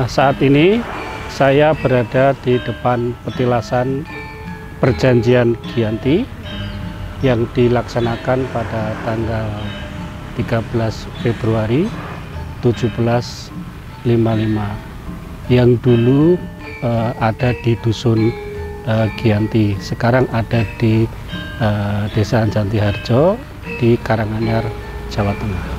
Saat ini saya berada di depan petilasan Perjanjian Giyanti yang dilaksanakan pada tanggal 13 Februari 1755 yang dulu ada di Dusun Giyanti, sekarang ada di Desa Jantiharjo di Karanganyar, Jawa Tengah.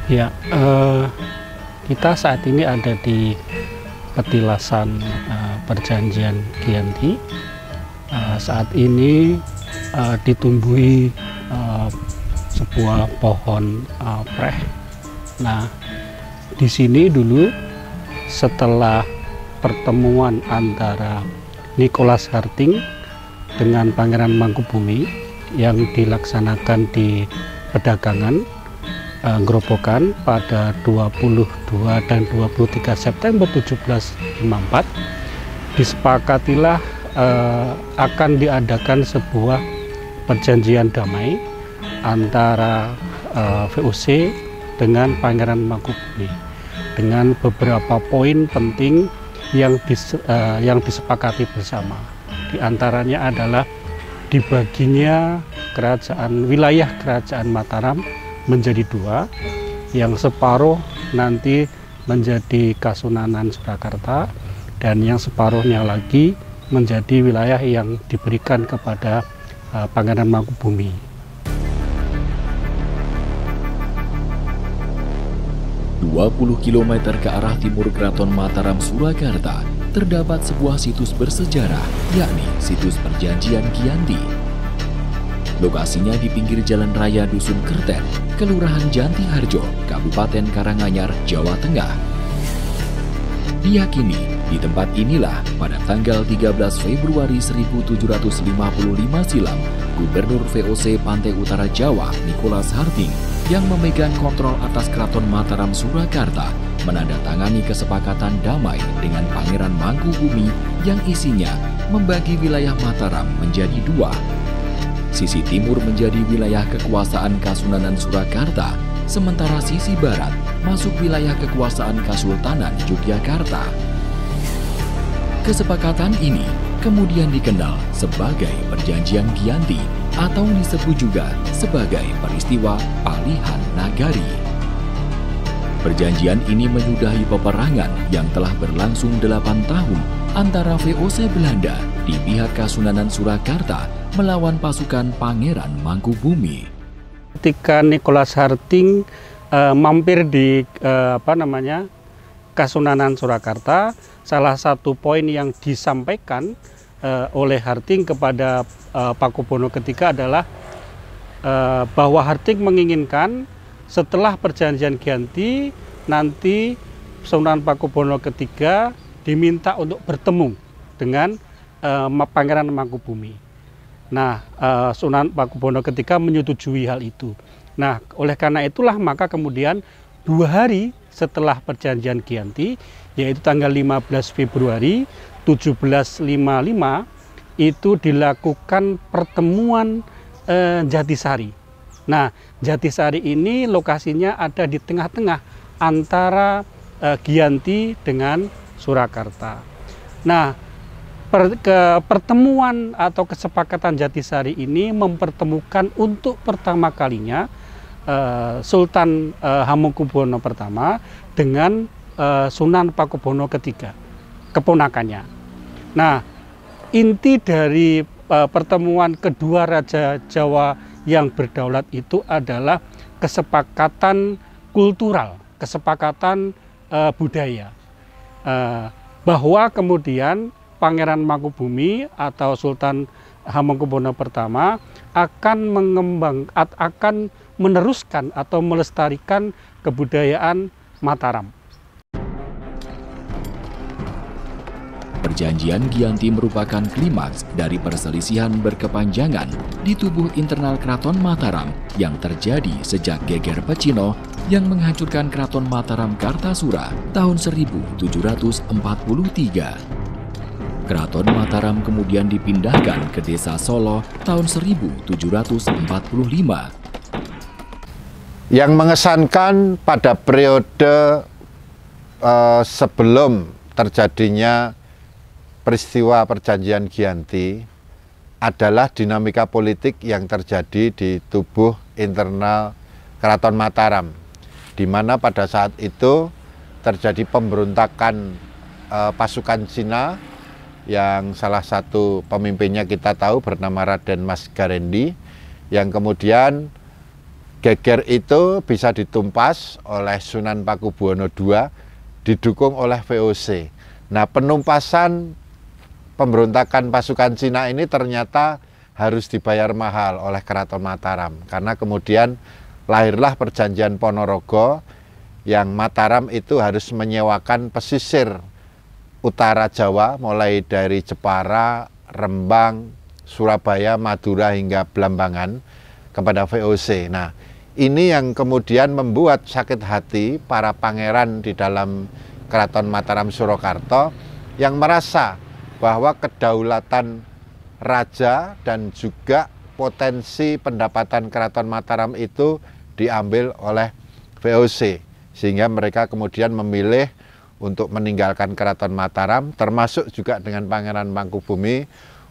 Ya, kita saat ini ada di petilasan Perjanjian Giyanti. Saat ini ditumbuhi sebuah pohon preh. Nah, di sini dulu setelah pertemuan antara Nicholas Harting dengan Pangeran Mangkubumi yang dilaksanakan di Pedagangan Grobogan pada 22 dan 23 September 1754, disepakatilah akan diadakan sebuah perjanjian damai antara VOC dengan Pangeran Mangkubumi dengan beberapa poin penting yang disepakati bersama. Di antaranya adalah dibaginya wilayah kerajaan Mataram menjadi dua, yang separuh nanti menjadi Kasunanan Surakarta dan yang separuhnya lagi menjadi wilayah yang diberikan kepada Pangeran Mangkubumi. ...20 km ke arah timur Keraton Mataram Surakarta terdapat sebuah situs bersejarah, yakni Situs Perjanjian Giyanti. Lokasinya di pinggir Jalan Raya Dusun Kerten, Kelurahan Jantiharjo, Kabupaten Karanganyar, Jawa Tengah. Diyakini di tempat inilah pada tanggal 13 Februari 1755 silam, Gubernur VOC Pantai Utara Jawa, Nicholas Harting, yang memegang kontrol atas Keraton Mataram Surakarta, menandatangani kesepakatan damai dengan Pangeran Mangkubumi yang isinya membagi wilayah Mataram menjadi dua. Sisi timur menjadi wilayah kekuasaan Kasunanan Surakarta, sementara sisi barat masuk wilayah kekuasaan Kasultanan Yogyakarta. Kesepakatan ini kemudian dikenal sebagai Perjanjian Giyanti atau disebut juga sebagai peristiwa Palihan Nagari. Perjanjian ini menyudahi peperangan yang telah berlangsung 8 tahun antara VOC Belanda di pihak Kasunanan Surakarta melawan pasukan Pangeran Mangkubumi. Ketika Nicholas Harting mampir di Kasunanan Surakarta, salah satu poin yang disampaikan oleh Harting kepada Pakubono III adalah bahwa Harting menginginkan setelah Perjanjian Giyanti nanti Sunan Pakubono III diminta untuk bertemu dengan Pangeran Mangkubumi. Nah, Sunan Pakubono III menyetujui hal itu. Nah, oleh karena itulah maka kemudian 2 hari setelah Perjanjian Giyanti, yaitu tanggal 15 Februari 1755, itu dilakukan pertemuan Jatisari. Nah, Jatisari ini lokasinya ada di tengah-tengah antara Giyanti dengan Surakarta. Nah, pertemuan atau kesepakatan Jatisari ini mempertemukan untuk pertama kalinya Sultan Hamengkubuwono I dengan Sunan Pakubono III, keponakannya. Nah, inti dari pertemuan kedua Raja Jawa yang berdaulat itu adalah kesepakatan kultural, kesepakatan budaya, bahwa kemudian Pangeran Mangkubumi atau Sultan Hamengkubuwono I akan meneruskan atau melestarikan kebudayaan Mataram. Perjanjian Giyanti merupakan klimaks dari perselisihan berkepanjangan di tubuh internal Keraton Mataram yang terjadi sejak geger Pecino yang menghancurkan Keraton Mataram Kartasura tahun 1743. Keraton Mataram kemudian dipindahkan ke Desa Solo tahun 1745. Yang mengesankan pada periode sebelum terjadinya peristiwa Perjanjian Giyanti adalah dinamika politik yang terjadi di tubuh internal Keraton Mataram, di mana pada saat itu terjadi pemberontakan pasukan Cina yang salah satu pemimpinnya kita tahu bernama Raden Mas Garendi, yang kemudian geger itu bisa ditumpas oleh Sunan Pakubuwono II didukung oleh VOC. Nah, penumpasan pemberontakan pasukan Cina ini ternyata harus dibayar mahal oleh Keraton Mataram, karena kemudian lahirlah Perjanjian Ponorogo yang Mataram itu harus menyewakan pesisir utara Jawa mulai dari Jepara, Rembang, Surabaya, Madura hingga Blambangan kepada VOC. Nah, ini yang kemudian membuat sakit hati para pangeran di dalam Keraton Mataram Surakarta yang merasa bahwa kedaulatan raja dan juga potensi pendapatan Keraton Mataram itu diambil oleh VOC, sehingga mereka kemudian memilih untuk meninggalkan Keraton Mataram, termasuk juga dengan Pangeran Mangkubumi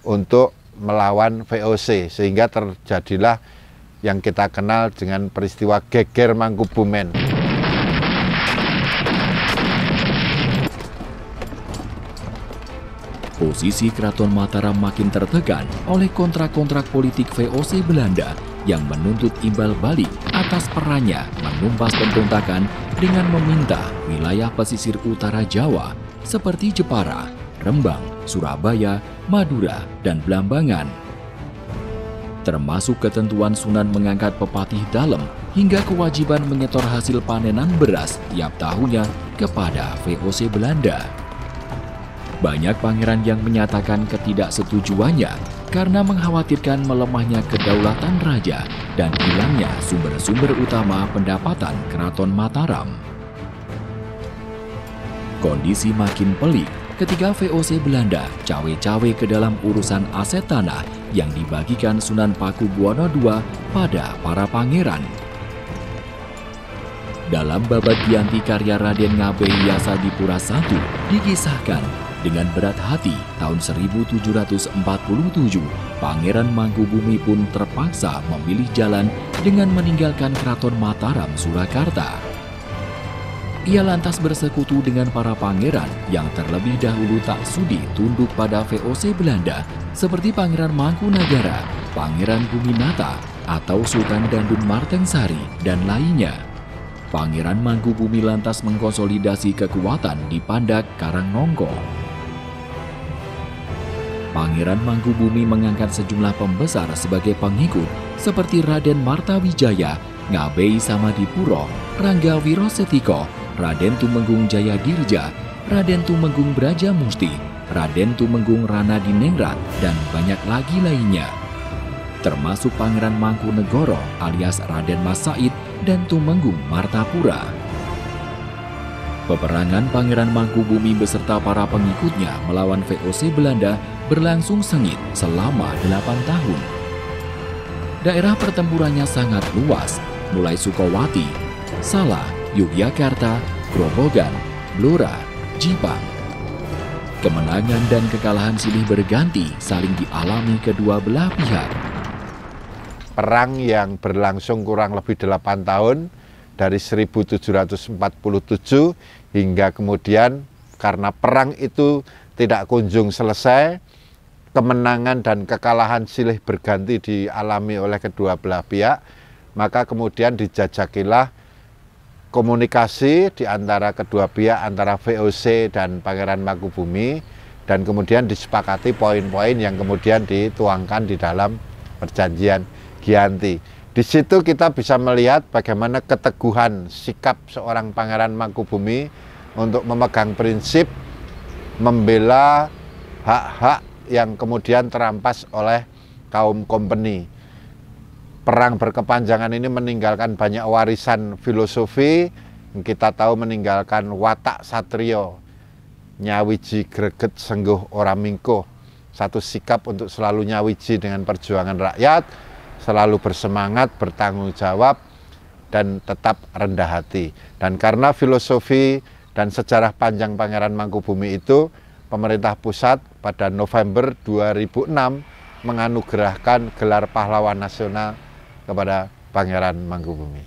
untuk melawan VOC, sehingga terjadilah yang kita kenal dengan peristiwa geger Mangkubumen. Posisi Keraton Mataram makin tertekan oleh kontrak-kontrak politik VOC Belanda yang menuntut imbal balik atas perannya menumpas pemberontakan dengan meminta wilayah pesisir utara Jawa seperti Jepara, Rembang, Surabaya, Madura, dan Blambangan. Termasuk ketentuan Sunan mengangkat pepatih dalam hingga kewajiban menyetor hasil panenan beras tiap tahunnya kepada VOC Belanda. Banyak pangeran yang menyatakan ketidaksetujuannya karena mengkhawatirkan melemahnya kedaulatan raja dan hilangnya sumber-sumber utama pendapatan Keraton Mataram. Kondisi makin pelik ketika VOC Belanda cawe-cawe ke dalam urusan aset tanah yang dibagikan Sunan Pakubuwono II pada para pangeran. Dalam Babad Giyanti karya Raden Ngabei Yasadipura I dikisahkan, dengan berat hati tahun 1747, Pangeran Mangkubumi pun terpaksa memilih jalan dengan meninggalkan Keraton Mataram Surakarta. Ia lantas bersekutu dengan para pangeran yang terlebih dahulu tak sudi tunduk pada VOC Belanda seperti Pangeran Mangkunagara, Pangeran Buminata, atau Sultan Dandun Martensari, dan lainnya. Pangeran Mangkubumi lantas mengkonsolidasi kekuatan di Pandak Karangnongko. Pangeran Mangkubumi mengangkat sejumlah pembesar sebagai pengikut seperti Raden Martawijaya, Ngabei Samadipuro, Rangga Wirosetiko, Raden Tumenggung Jayadirja, Raden Tumenggung Brajamusti, Raden Tumenggung Ranadiningrat, dan banyak lagi lainnya. Termasuk Pangeran Mangkunegoro alias Raden Mas Said dan Tumenggung Martapura. Peperangan Pangeran Mangkubumi beserta para pengikutnya melawan VOC Belanda berlangsung sengit selama 8 tahun. Daerah pertempurannya sangat luas, mulai Sukowati, Salah, Yogyakarta, Grobogan, Blora, Jipang. Kemenangan dan kekalahan silih berganti saling dialami kedua belah pihak. Perang yang berlangsung kurang lebih 8 tahun, dari 1747 hingga kemudian karena perang itu tidak kunjung selesai, kemenangan dan kekalahan silih berganti dialami oleh kedua belah pihak, maka kemudian dijajakilah komunikasi di antara kedua pihak, antara VOC dan Pangeran Mangkubumi, dan kemudian disepakati poin-poin yang kemudian dituangkan di dalam Perjanjian Giyanti. Di situ kita bisa melihat bagaimana keteguhan sikap seorang Pangeran Mangkubumi untuk memegang prinsip membela hak-hak yang kemudian terampas oleh kaum company. Perang berkepanjangan ini meninggalkan banyak warisan filosofi, kita tahu meninggalkan watak satrio, nyawiji greget sengguh ora mingkuh, satu sikap untuk selalu nyawiji dengan perjuangan rakyat, selalu bersemangat, bertanggung jawab, dan tetap rendah hati. Dan karena filosofi dan sejarah panjang Pangeran Mangkubumi itu, pemerintah pusat pada November 2006 menganugerahkan gelar pahlawan nasional kepada Pangeran Mangkubumi.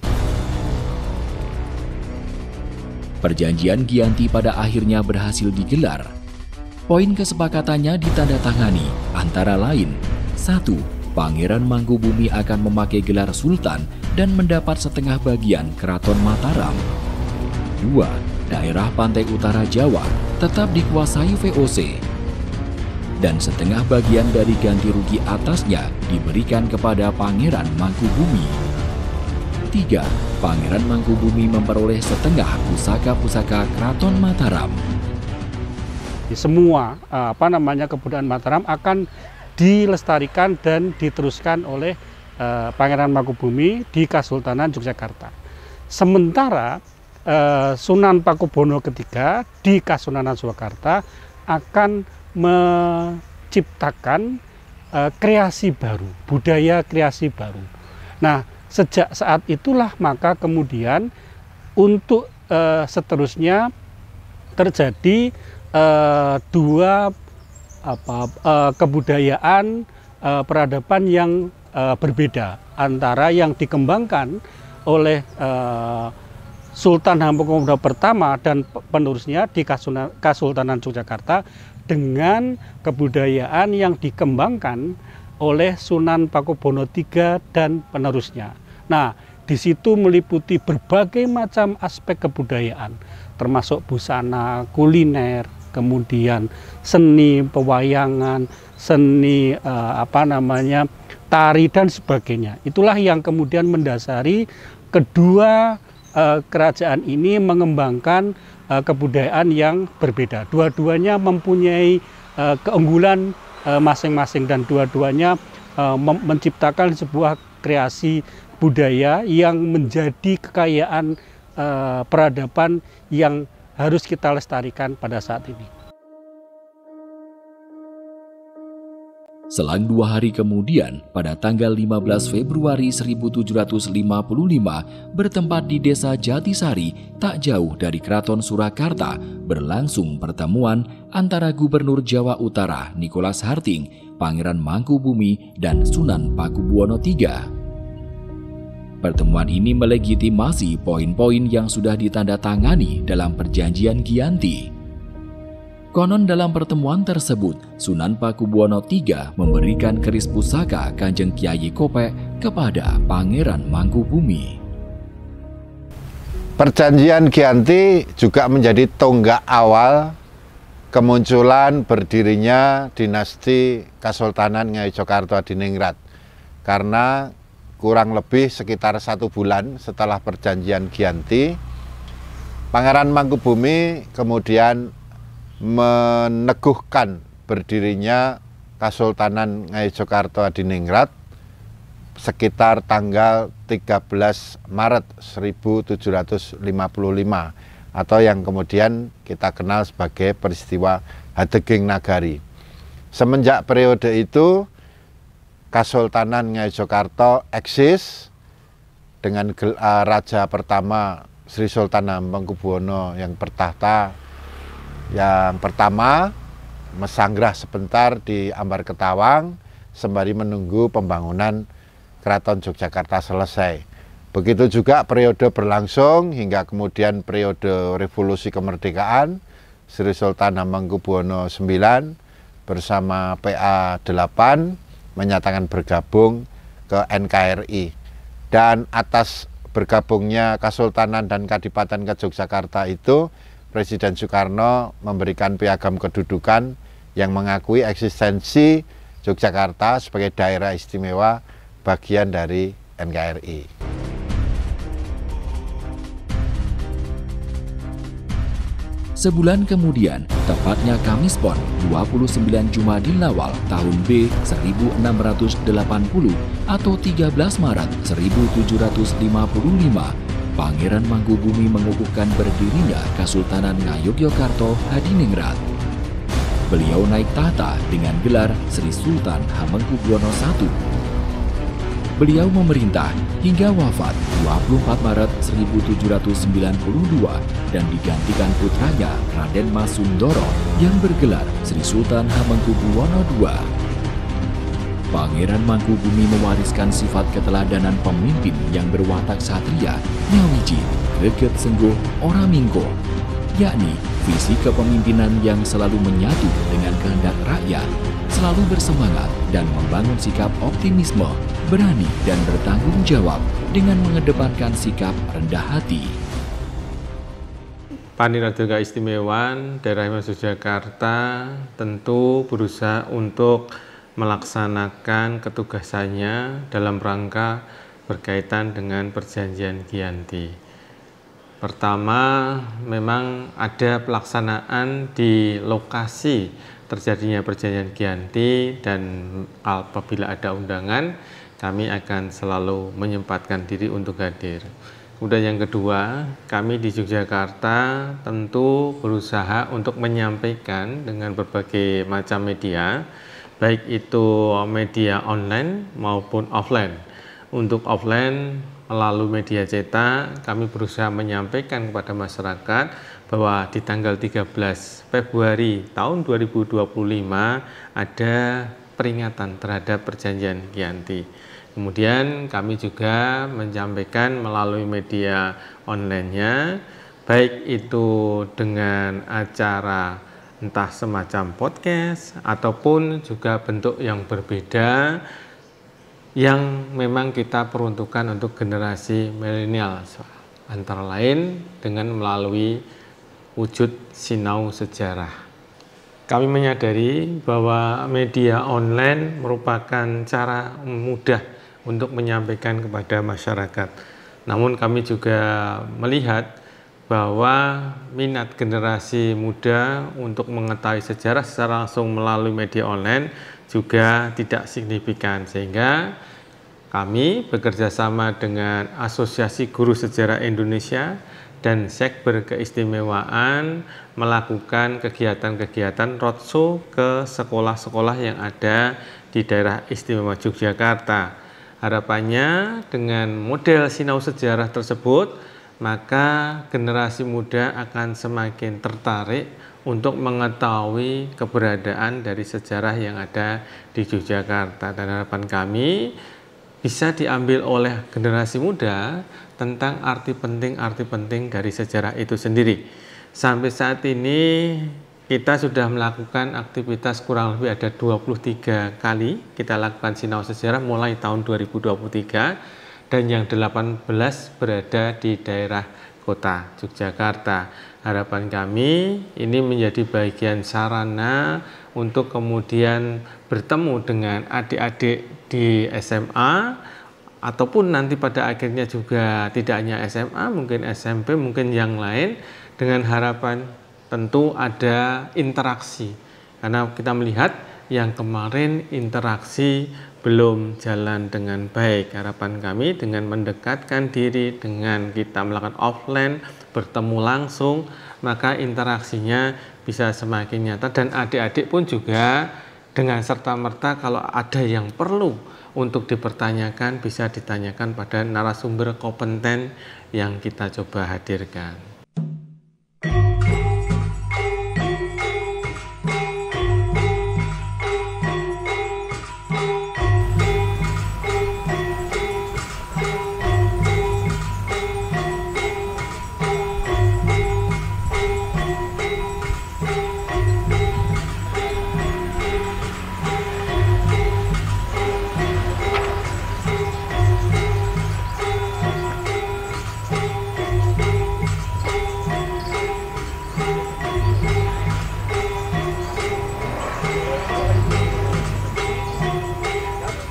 Perjanjian Giyanti pada akhirnya berhasil digelar. Poin kesepakatannya ditandatangani antara lain: 1. Pangeran Mangkubumi akan memakai gelar Sultan dan mendapat setengah bagian Keraton Mataram. 2. Daerah pantai utara Jawa tetap dikuasai VOC. Dan setengah bagian dari ganti rugi atasnya diberikan kepada Pangeran Mangkubumi. 3. Pangeran Mangkubumi memperoleh setengah pusaka-pusaka Keraton Mataram. Semua kebudayaan Mataram akan dilestarikan dan diteruskan oleh Pangeran Mangkubumi di Kasultanan Yogyakarta. Sementara Sunan Pakubuwono III di Kasultanan Surakarta akan menciptakan kreasi baru, budaya kreasi baru. Nah, sejak saat itulah maka kemudian untuk seterusnya terjadi dua kebudayaan peradaban yang berbeda, antara yang dikembangkan oleh Sultan Hamengkubuwono pertama dan penerusnya di Kasultanan Yogyakarta dengan kebudayaan yang dikembangkan oleh Sunan Pakubuwono III dan penerusnya. Nah, di situ meliputi berbagai macam aspek kebudayaan, termasuk busana, kuliner, kemudian seni pewayangan, seni tari dan sebagainya. Itulah yang kemudian mendasari kedua kerajaan ini mengembangkan kebudayaan yang berbeda. Dua-duanya mempunyai keunggulan masing-masing dan dua-duanya menciptakan sebuah kreasi budaya yang menjadi kekayaan peradaban yang harus kita lestarikan pada saat ini. Selang 2 hari kemudian, pada tanggal 15 Februari 1755, bertempat di Desa Jatisari, tak jauh dari Keraton Surakarta, berlangsung pertemuan antara Gubernur Jawa Utara Nicholas Harting, Pangeran Mangkubumi, dan Sunan Pakubuwono III. Pertemuan ini melegitimasi poin-poin yang sudah ditandatangani dalam Perjanjian Giyanti. Konon dalam pertemuan tersebut, Sunan Pakubuwono III memberikan keris pusaka Kanjeng Kyai Kopek kepada Pangeran Mangkubumi. Perjanjian Giyanti juga menjadi tonggak awal kemunculan berdirinya dinasti Kasultanan Ngayogyakarta Adiningrat. Karena kurang lebih sekitar 1 bulan setelah Perjanjian Giyanti, Pangeran Mangkubumi kemudian meneguhkan berdirinya Kasultanan Ngayogyakarta Adiningrat sekitar tanggal 13 Maret 1755 atau yang kemudian kita kenal sebagai peristiwa Hadeging Nagari. Semenjak periode itu Kasultanan Ngayogyakarta eksis dengan raja pertama Sri Sultan Hamengkubuwono yang bertahta yang pertama mesanggah sebentar di Ambar Ketawang sembari menunggu pembangunan Keraton Yogyakarta selesai. Begitu juga periode berlangsung hingga kemudian periode revolusi kemerdekaan Sri Sultan Hamengkubuwono IX bersama PA 8 menyatakan bergabung ke NKRI. Dan atas bergabungnya Kasultanan dan Kadipaten ke Yogyakarta itu Presiden Soekarno memberikan piagam kedudukan yang mengakui eksistensi Yogyakarta sebagai daerah istimewa bagian dari NKRI. Sebulan kemudian, tepatnya Kamis Pon 29 Jumadil Awal tahun B 1680 atau 13 Maret 1755, Pangeran Mangkubumi mengukuhkan berdirinya Kesultanan Ngayogyakarta Hadiningrat. Beliau naik tahta dengan gelar Sri Sultan Hamengkubuwono I. Beliau memerintah hingga wafat 24 Maret 1792 dan digantikan putranya Raden Mas Sundoro yang bergelar Sri Sultan Hamengkubuwono II. Pangeran Mangkubumi mewariskan sifat keteladanan pemimpin yang berwatak satria, nyawiji, greget sengguh, ora mingko, yakni visi kepemimpinan yang selalu menyatu dengan kehendak rakyat, selalu bersemangat dan membangun sikap optimisme, berani dan bertanggung jawab dengan mengedepankan sikap rendah hati. Paniraga Keistimewaan Daerah Yogyakarta tentu berusaha untuk melaksanakan ketugasannya dalam rangka berkaitan dengan perjanjian Giyanti. Pertama, memang ada pelaksanaan di lokasi terjadinya perjanjian Giyanti, dan apabila ada undangan, kami akan selalu menyempatkan diri untuk hadir. Kemudian yang kedua, kami di Yogyakarta tentu berusaha untuk menyampaikan dengan berbagai macam media, baik itu media online maupun offline. Untuk offline, melalui media cetak, kami berusaha menyampaikan kepada masyarakat bahwa di tanggal 13 Februari tahun 2025 ada peringatan terhadap perjanjian Giyanti. Kemudian kami juga menyampaikan melalui media online-nya, baik itu dengan acara entah semacam podcast ataupun juga bentuk yang berbeda yang memang kita peruntukkan untuk generasi milenial, antara lain dengan melalui wujud sinau sejarah. Kami menyadari bahwa media online merupakan cara mudah untuk menyampaikan kepada masyarakat. Namun kami juga melihat bahwa minat generasi muda untuk mengetahui sejarah secara langsung melalui media online juga tidak signifikan, sehingga kami bekerja sama dengan Asosiasi Guru Sejarah Indonesia dan Sekber Keistimewaan melakukan kegiatan-kegiatan roadshow ke sekolah-sekolah yang ada di daerah istimewa Yogyakarta. Harapannya dengan model sinau sejarah tersebut, maka generasi muda akan semakin tertarik untuk mengetahui keberadaan dari sejarah yang ada di Yogyakarta. Dan harapan kami bisa diambil oleh generasi muda tentang arti penting dari sejarah itu sendiri. Sampai saat ini kita sudah melakukan aktivitas kurang lebih ada 23 kali kita lakukan sinau sejarah mulai tahun 2023. Dan yang 18 berada di daerah kota Yogyakarta. Harapan kami ini menjadi bagian sarana untuk kemudian bertemu dengan adik-adik di SMA, ataupun nanti pada akhirnya juga tidak hanya SMA, mungkin SMP, mungkin yang lain, dengan harapan tentu ada interaksi. Karena kita melihat yang kemarin interaksi belum jalan dengan baik. Harapan kami dengan mendekatkan diri, dengan kita melakukan offline, bertemu langsung, maka interaksinya bisa semakin nyata. Dan adik-adik pun juga dengan serta-merta kalau ada yang perlu untuk dipertanyakan, bisa ditanyakan pada narasumber kompeten yang kita coba hadirkan.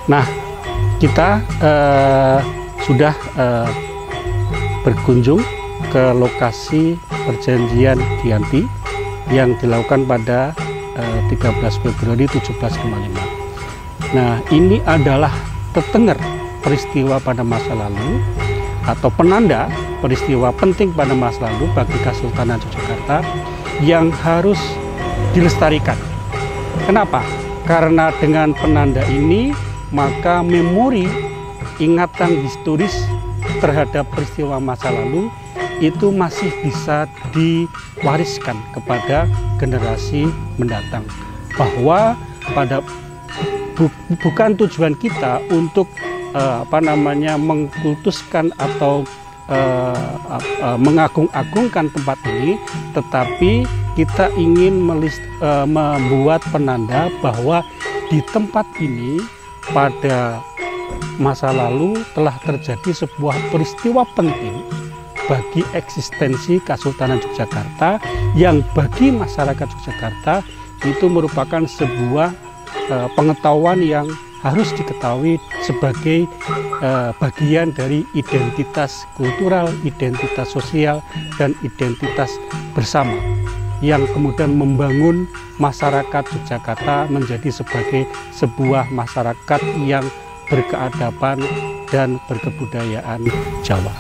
Nah, kita sudah berkunjung ke lokasi perjanjian Giyanti yang dilakukan pada 13 Februari 1755. Nah, ini adalah tetenger peristiwa pada masa lalu atau penanda peristiwa penting pada masa lalu bagi Kesultanan Yogyakarta yang harus dilestarikan. Kenapa? Karena dengan penanda ini maka memori ingatan historis terhadap peristiwa masa lalu itu masih bisa diwariskan kepada generasi mendatang, bahwa pada bukan tujuan kita untuk mengkultuskan atau mengagung-agungkan tempat ini, tetapi kita ingin membuat penanda bahwa di tempat ini pada masa lalu telah terjadi sebuah peristiwa penting bagi eksistensi Kesultanan Yogyakarta yang bagi masyarakat Yogyakarta itu merupakan sebuah pengetahuan yang harus diketahui sebagai bagian dari identitas kultural, identitas sosial, dan identitas bersama yang kemudian membangun masyarakat Yogyakarta menjadi sebagai sebuah masyarakat yang berkeadaban dan berkebudayaan Jawa.